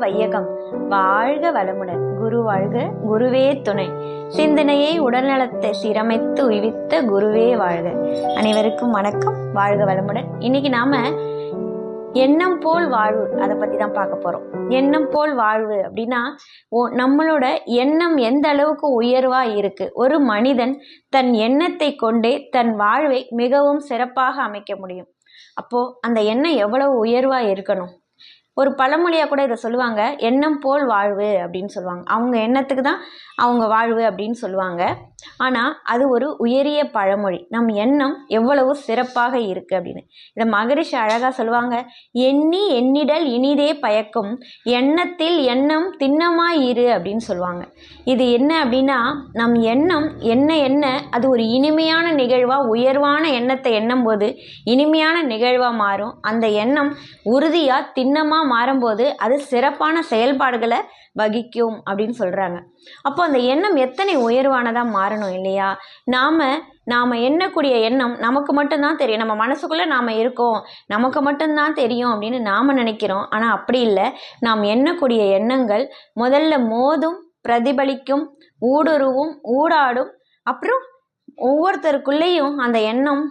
வையகம். வாழ்க வளமுடன். குரு வாழ்க, குருவே துணை. சிந்தனையை உடல்நலத்தை சீரமைத்து உய்வித்த குருவே வாழ்க. அனைவருக்கும் வணக்கம். வாழ்க வளமுடன். இன்னைக்கு நாம எண்ணம் போல் வாழ்வு அதை பத்தி தான் பார்க்க போறோம். எண்ணம் போல் வாழ்வு அப்படின்னா நம்மளோட எண்ணம் எந்த அளவுக்கு உயர்வா இருக்கு. ஒரு மனிதன் தன் எண்ணத்தை கொண்டே தன் வாழ்வை மிகவும் சிறப்பாக அமைக்க முடியும். அப்போ அந்த எண்ணம் எவ்வளவு உயர்வா இருக்கணும். ஒரு பழமொழியா கூட இதை சொல்லுவாங்க, எண்ணம் போல் வாழ்வு அப்படின்னு சொல்லுவாங்க. அவங்க எண்ணத்துக்கு தான் அவங்க வாழ்வு அப்படின்னு சொல்லுவாங்க. ஆனால் அது ஒரு உயரிய பழமொழி. நம் எண்ணம் எவ்வளவு சிறப்பாக இருக்குது அப்படின்னு இதை மகரிஷி அழகாக சொல்லுவாங்க. எண்ணி எண்ணிடல் இனிதே பயக்கும், எண்ணத்தில் எண்ணம் திண்ணமாய் இரு அப்படின்னு சொல்லுவாங்க. இது என்ன அப்படின்னா, நம் எண்ணம் என்ன அது ஒரு இனிமையான நிகழ்வாக, உயர்வான எண்ணத்தை எண்ணும் போது இனிமையான நிகழ்வாக மாறும். அந்த எண்ணம் உறுதியாக திண்ணமாக மாறும்போது அது சிறப்பான செயல்பாடுகளை வகிக்கும் அப்படின்னு சொல்கிறாங்க. அப்போ அந்த எண்ணம் எத்தனை உயர்வானதாக மாறணும் இல்லையா? நாம் எண்ணக்கூடிய எண்ணம் நமக்கு மட்டும்தான் தெரியும். நம்ம மனசுக்குள்ளே நாம் இருக்கோம், நமக்கு மட்டும்தான் தெரியும் அப்படின்னு நாம் நினைக்கிறோம். ஆனால் அப்படி இல்லை. நாம் எண்ணக்கூடிய எண்ணங்கள் முதல்ல மோதும், பிரதிபலிக்கும், ஊடுருவும், ஊடாடும். அப்புறம் ஒவ்வொருத்தருக்குள்ளேயும் அந்த எண்ணம்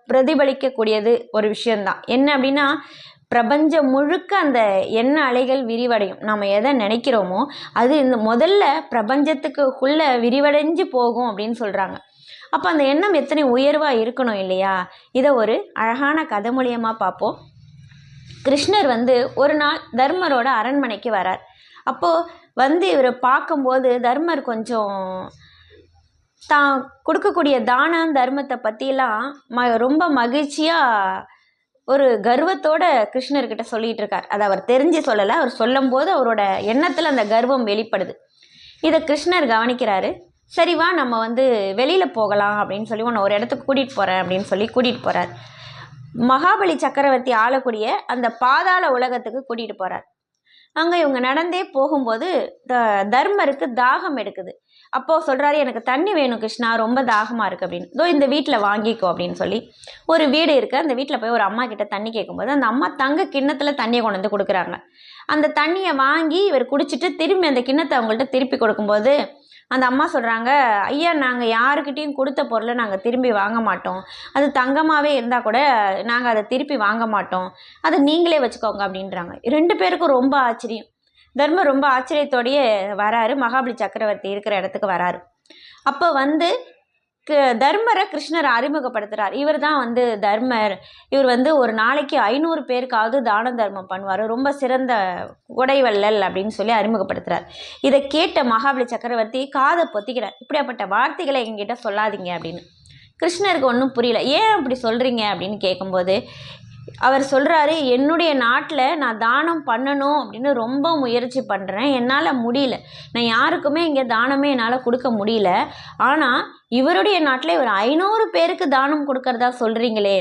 பிரதிபலிக்கக்கூடியது ஒரு விஷயந்தான். என்ன அப்படின்னா, பிரபஞ்சம் முழுக்க அந்த எண்ண அலைகள் விரிவடையும். நாம் எதை நினைக்கிறோமோ அது இந்த முதல்ல பிரபஞ்சத்துக்குள்ள விரிவடைஞ்சு போகும் அப்படின்னு சொல்கிறாங்க. அப்போ அந்த எண்ணம் எத்தனை உயர்வாக இருக்கணும் இல்லையா? இதை ஒரு அழகான கதை மூலியமாக பார்ப்போம். கிருஷ்ணர் ஒரு நாள் தர்மரோட அரண்மனைக்கு வரார். அப்போது இவரை பார்க்கும்போது தர்மர் கொஞ்சம் தான் கொடுக்கக்கூடிய தான தர்மத்தை பற்றிலாம் ரொம்ப மகிழ்ச்சியாக ஒரு கர்வத்தோட கிருஷ்ணர்கிட்ட சொல்லிட்டு இருக்கார். அதை அவர் தெரிஞ்சு சொல்லலை. அவர் சொல்லும் போது அவரோட எண்ணத்தில் அந்த கர்வம் வெளிப்படுது. இதை கிருஷ்ணர் கவனிக்கிறாரு. சரி வா, நம்ம வெளியில் போகலாம் அப்படின்னு சொல்லி உன்னை ஒரு இடத்துக்கு கூட்டிகிட்டு போகிறேன் அப்படின்னு சொல்லி கூட்டிகிட்டு போகிறார். மகாபலி சக்கரவர்த்தி ஆளக்கூடிய அந்த பாதாள உலகத்துக்கு கூட்டிகிட்டு போகிறார். அங்கே இவங்க நடந்தே போகும்போது தர்மருக்கு தாகம் எடுக்குது. அப்போது சொல்கிறாரு, எனக்கு தண்ணி வேணும் கிருஷ்ணா, ரொம்ப தாகமாக இருக்குது அப்படின்னு. இதோ இந்த வீட்டில் வாங்கிக்கோ அப்படின்னு சொல்லி ஒரு வீடு இருக்குது. அந்த வீட்டில் போய் ஒரு அம்மா கிட்ட தண்ணி கேட்கும்போது அந்த அம்மா தங்க கிண்ணத்தில் தண்ணியை கொண்டு வந்து கொடுக்குறாங்க. அந்த தண்ணியை வாங்கி இவர் குடிச்சிட்டு திரும்பி அந்த கிண்ணத்தை அவங்கள்ட்ட திருப்பி கொடுக்கும்போது அந்த அம்மா சொல்கிறாங்க, ஐயா, நாங்கள் யாருக்கிட்டையும் கொடுத்த பொருளை நாங்கள் திரும்பி வாங்க மாட்டோம். அது தங்கமாகவே இருந்தால் கூட நாங்கள் அதை திருப்பி வாங்க மாட்டோம், அதை நீங்களே வச்சுக்கோங்க அப்படின்றாங்க. 2 பேருக்கும் ரொம்ப ஆச்சரியம். தர்மர் ரொம்ப ஆச்சரியத்தோடையே வராரு. மகாபலி சக்கரவர்த்தி இருக்கிற இடத்துக்கு வராரு. அப்போ தர்மரை கிருஷ்ணர் அறிமுகப்படுத்துகிறார். இவர் தான் தர்மர். இவர் ஒரு நாளைக்கு 500 பேருக்காவது தான தர்மம் பண்ணுவார், ரொம்ப சிறந்த உடைவள்ளல் அப்படின்னு சொல்லி அறிமுகப்படுத்துகிறார். இதை கேட்ட மகாபலி சக்கரவர்த்தி காதை பொத்திக்கிறார். இப்படியாப்பட்ட வார்த்தைகளை எங்கிட்ட சொல்லாதீங்க அப்படின்னு. கிருஷ்ணருக்கு ஒன்றும் புரியல. ஏன் அப்படி சொல்கிறீங்க அப்படின்னு கேட்கும்போது அவர் சொல்கிறாரு, என்னுடைய நாட்டில் நான் தானம் பண்ணணும் அப்படின்னு ரொம்ப முயற்சி பண்ணுறேன், என்னால் முடியல. நான் யாருக்குமே இங்கே தானமே என்னால் கொடுக்க முடியல. ஆனால் இவருடைய நாட்டில் இவர் 500 பேருக்கு தானம் கொடுக்கறதா சொல்கிறீங்களே,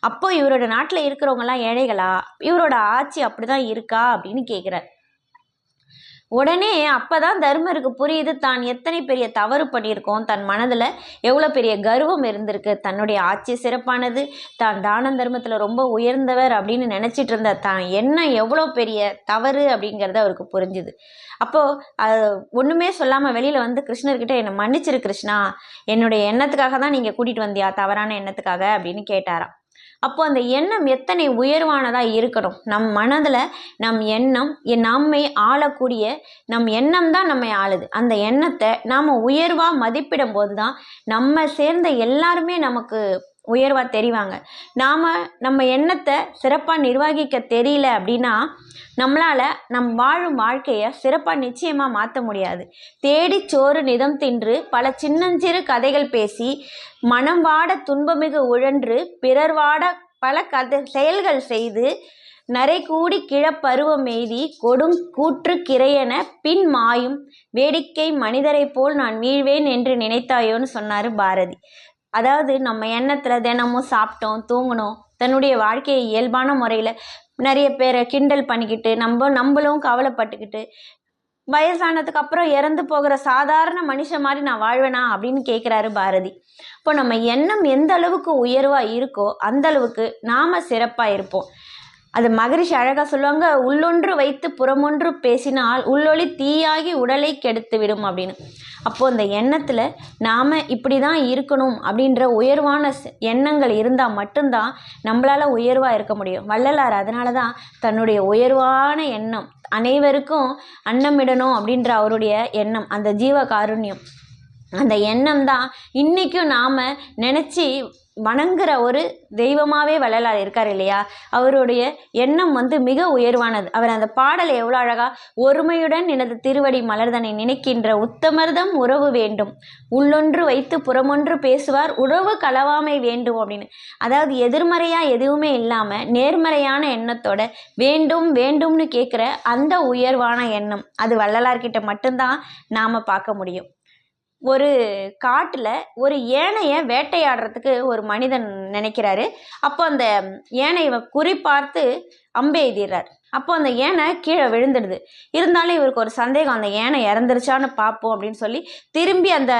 அப்போ இவரோட நாட்டில் இருக்கிறவங்கலாம் ஏழைகளா? இவரோட ஆட்சி அப்படி தான் இருக்கா அப்படின்னு கேட்குறார். உடனே அப்போதான் தர்மருக்கு புரியுது, தான் எத்தனை பெரிய தவறு பண்ணியிருக்கோம், தன் மனதில் எவ்வளோ பெரிய கர்வம் இருந்திருக்கு, தன்னுடைய ஆட்சி சிறப்பானது, தான் தான தர்மத்தில் ரொம்ப உயர்ந்தவர் அப்படின்னு நினச்சிட்டு இருந்த தான் என்ன எவ்வளோ பெரிய தவறு அப்படிங்கிறது அவருக்கு புரிஞ்சுது. அப்போது அது ஒன்றுமே சொல்லாமல் வெளியில் கிருஷ்ணர்கிட்ட, என்னை மன்னிச்சிரு கிருஷ்ணா, என்னுடைய எண்ணத்துக்காக தான் நீங்கள் கூட்டிகிட்டு வந்தியா, தவறான எண்ணத்துக்காக அப்படின்னு கேட்டாராம். அப்போ அந்த எண்ணம் எத்தனை உயர்வானதாக இருக்கணும். நம் மனதில் நம் எண்ணம் நம்மை ஆளக்கூடிய நம் எண்ணம் தான் நம்மை ஆளுது. அந்த எண்ணத்தை நாம் உயர்வாக மதிப்பிடும் போது தான் நம்ம சேர்ந்த எல்லாருமே நமக்கு உயர்வாக தெரிவாங்க. நம்ம எண்ணத்தை சிறப்பாக நிர்வகிக்க தெரியல அப்படின்னா நம்மளால் நம் வாழும் வாழ்க்கையை சிறப்பாக நிச்சயமாக மாற்ற முடியாது. தேடி சோறு நிதம் தின்று பல சின்னஞ்சிறு கதைகள் பேசி மனம் வாட துன்பமிகு உழன்று பிறர் வாட பல செயல்கள் செய்து நரை கூடி கிழப்பருவம் எய்தி கொடும் கூற்று கிரையென பின் மாயும் வேடிக்கை மனிதரை போல் நான் வீழ்வேன் என்று நினைத்தாயோன்னு சொன்னார் பாரதி. அதாவது நம்ம எண்ணத்தில் தினமும் சாப்பிட்டோம், தூங்கணும், தன்னுடைய வாழ்க்கையை இயல்பான முறையில் நிறைய பேரை கிண்டல் பண்ணிக்கிட்டு நம்மளும் கவலைப்பட்டுக்கிட்டு வயசானதுக்கு அப்புறம் இறந்து போகிற சாதாரண மனுஷன் மாதிரி நான் வாழ்வேனா அப்படின்னு கேட்குறாரு பாரதி. இப்போ நம்ம எண்ணம் எந்த அளவுக்கு உயர்வாக இருக்கோ அந்த அளவுக்கு நாம் சிறப்பாக இருப்போம். அது மகரிஷி அழகா சொல்லுவாங்க, உள்ளொன்று வைத்து புறமொன்று பேசினால் உள்ளொளி தீயாகி உடலை கெடுத்து விடும் அப்படின்னு. அப்போது இந்த எண்ணத்தில் நாம் இப்படி தான் இருக்கணும் அப்படின்ற உயர்வான எண்ணங்கள் இருந்தால் மட்டும்தான் நம்மளால் உயர்வாக இருக்க முடியும். வள்ளலார் அதனால தான் தன்னுடைய உயர்வான எண்ணம், அனைவருக்கும் அன்னமிடணும் அப்படின்ற அவருடைய எண்ணம், அந்த ஜீவ காருண்யம், அந்த எண்ணம் தான் இன்றைக்கும் நாம் நினச்சி வணங்குற ஒரு தெய்வமாகவே வள்ளலார் இருக்கார் இல்லையா. அவருடைய எண்ணம் மிக உயர்வானது. அவர் அந்த பாடலை எவ்வளோ அழகா, ஒருமையுடன் எனது திருவடி மலர்தனை நினைக்கின்ற உத்தமர்தம் உறவு வேண்டும், உள்ளொன்று வைத்து புறமொன்று பேசுவார் உறவு களவாமை வேண்டும் அப்படின்னு. அதாவது எதிர்மறையாக எதுவுமே இல்லாமல் நேர்மறையான எண்ணத்தோட வேண்டும் வேண்டும்னு கேட்குற அந்த உயர்வான எண்ணம் அது வள்ளலார்கிட்ட மட்டும்தான் நாம் பார்க்க முடியும். ஒரு காட்டில் ஒரு யானையை வேட்டையாடுறதுக்கு ஒரு மனிதன் நினைக்கிறாரு. அப்போ அந்த யானையை குறிப்பார்த்து அம்பை எய்திடுறார். அப்போ அந்த யானை கீழே விழுந்துடுது. இருந்தாலும் இவருக்கு ஒரு சந்தேகம், அந்த யானை இறந்துருச்சான்னு பார்ப்போம் அப்படின்னு சொல்லி திரும்பி அந்த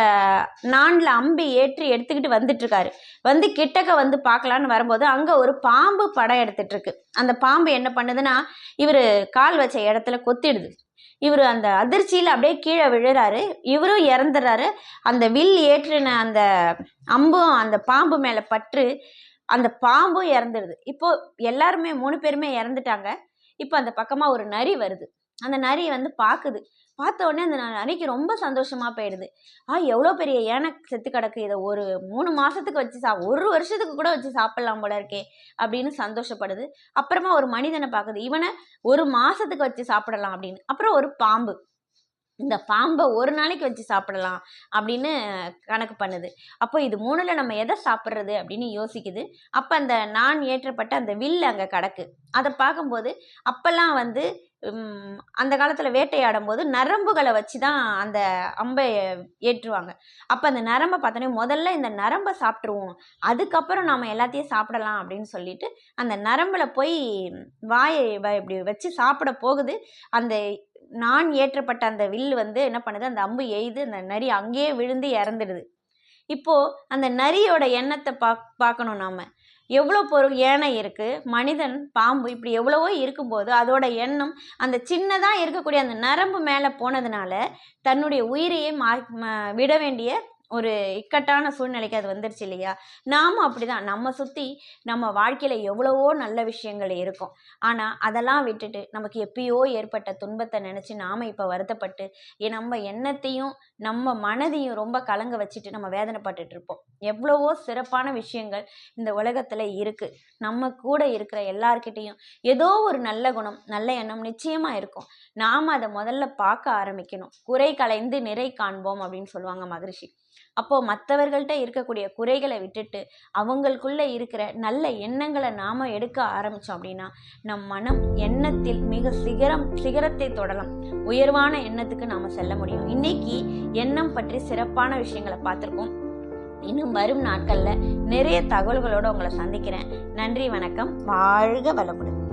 நான்ல அம்பை ஏற்றி எடுத்துக்கிட்டு வந்துட்டுருக்காரு. கிட்டக்க பார்க்கலான்னு வரும்போது அங்கே ஒரு பாம்பு படம் எடுத்துட்ருக்கு. அந்த பாம்பு என்ன பண்ணுதுன்னா, இவர் கால் வச்ச இடத்துல கொத்திடுது. இவர் அந்த அதிர்ச்சியில் அப்படியே கீழே விழுறாரு. இவரும் இறந்துடுறாரு. அந்த வில் ஏற்றின அந்த அம்பும் அந்த பாம்பு மேலே பற்று அந்த பாம்பும் இறந்துடுது. இப்போ எல்லாருமே 3 பேருமே இறந்துட்டாங்க. இப்போ அந்த பக்கமாக ஒரு நரி வருது. அந்த நரி பார்க்குது. பார்த்த உடனே அந்த நரிக்கு ரொம்ப சந்தோஷமாக போயிடுது. எவ்வளோ பெரிய யானை செத்து கிடக்கு, இதை ஒரு 3 மாதத்துக்கு வச்சு 1 வருஷத்துக்கு கூட வச்சு சாப்பிட்லாம் போல இருக்கே அப்படின்னு சந்தோஷப்படுது. அப்புறமா ஒரு மனிதனை பார்க்குது, இவனை 1 மாதத்துக்கு வச்சு சாப்பிடலாம் அப்படின்னு. அப்புறம் ஒரு பாம்பு, இந்த பாம்பை 1 நாளைக்கு வச்சு சாப்பிடலாம் அப்படின்னு கணக்கு பண்ணுது. அப்போ இது 3ல் நம்ம எதை சாப்பிட்றது அப்படின்னு யோசிக்குது. அப்போ அந்த நான் ஏற்றப்பட்ட அந்த வில் அங்கே கிடக்கு. அதை பார்க்கும்போது அப்போல்லாம் அந்த காலத்தில் வேட்டையாடும் போது நரம்புகளை வச்சு தான் அந்த அம்பை ஏற்றுவாங்க. அப்போ அந்த நரம்பை பார்த்தோன்னே முதல்ல இந்த நரம்பை சாப்பிட்ருவோம், அதுக்கப்புறம் நாம் எல்லாத்தையும் சாப்பிடலாம் அப்படின்னு சொல்லிட்டு அந்த நரம்பில் போய் வாயை இப்படி வச்சு சாப்பிட போகுது. அந்த நான் ஏற்றப்பட்ட அந்த வில் என்ன பண்ணுது, அந்த அம்பு எய்து அந்த நரி அங்கேயே விழுந்து இறந்துடுது. இப்போது அந்த நரியோட எண்ணத்தை பார்க்கணும். நாம் எவ்வளோ பொருள் யானை இருக்குது, மனிதன், பாம்பு, இப்படி எவ்வளவோ இருக்கும்போது அதோட எண்ணம் அந்த சின்னதாக இருக்கக்கூடிய அந்த நரம்பு மேலே போனதுனால தன்னுடைய உயிரையே விட வேண்டிய ஒரு இக்கட்டான சூழ்நிலைக்கு அது வந்துருச்சு இல்லையா. நாமும் அப்படிதான், நம்ம சுற்றி நம்ம வாழ்க்கையில் எவ்வளவோ நல்ல விஷயங்கள் இருக்கும். ஆனால் அதெல்லாம் விட்டுட்டு நமக்கு எப்பயோ ஏற்பட்ட துன்பத்தை நினச்சி நாம் இப்போ வருத்தப்பட்டு நம்ம எண்ணத்தையும் நம்ம மனதையும் ரொம்ப கலங்க வச்சுட்டு நம்ம வேதனைப்பட்டுட்டு இருப்போம். எவ்வளவோ சிறப்பான விஷயங்கள் இந்த உலகத்தில் இருக்குது. நம்ம கூட இருக்கிற எல்லார்கிட்டையும் ஏதோ ஒரு நல்ல குணம், நல்ல எண்ணம் நிச்சயமாக இருக்கும். நாம் அதை முதல்ல பார்க்க ஆரம்பிக்கணும். குறை களைந்து நிறை காண்போம் அப்படின்னு சொல்லுவாங்க மகரிஷி. அப்போது மற்றவர்கள்ட்ட இருக்கக்கூடிய குறைகளை விட்டுட்டு அவங்களுக்குள்ளே இருக்கிற நல்ல எண்ணங்களை நாம் எடுக்க ஆரம்பித்தோம் அப்படின்னா நம் மனம் எண்ணத்தில் மிக சிகரத்தை தொடலாம். உயர்வான எண்ணத்துக்கு நாம் செல்ல முடியும். இன்னைக்கு எண்ணம் பற்றி சிறப்பான விஷயங்களை பார்த்துருக்கோம். இன்னும் வரும் நாட்களில் நிறைய தகவல்களோடு உங்களை சந்திக்கிறேன். நன்றி, வணக்கம். வாழ்க வளமுடன்.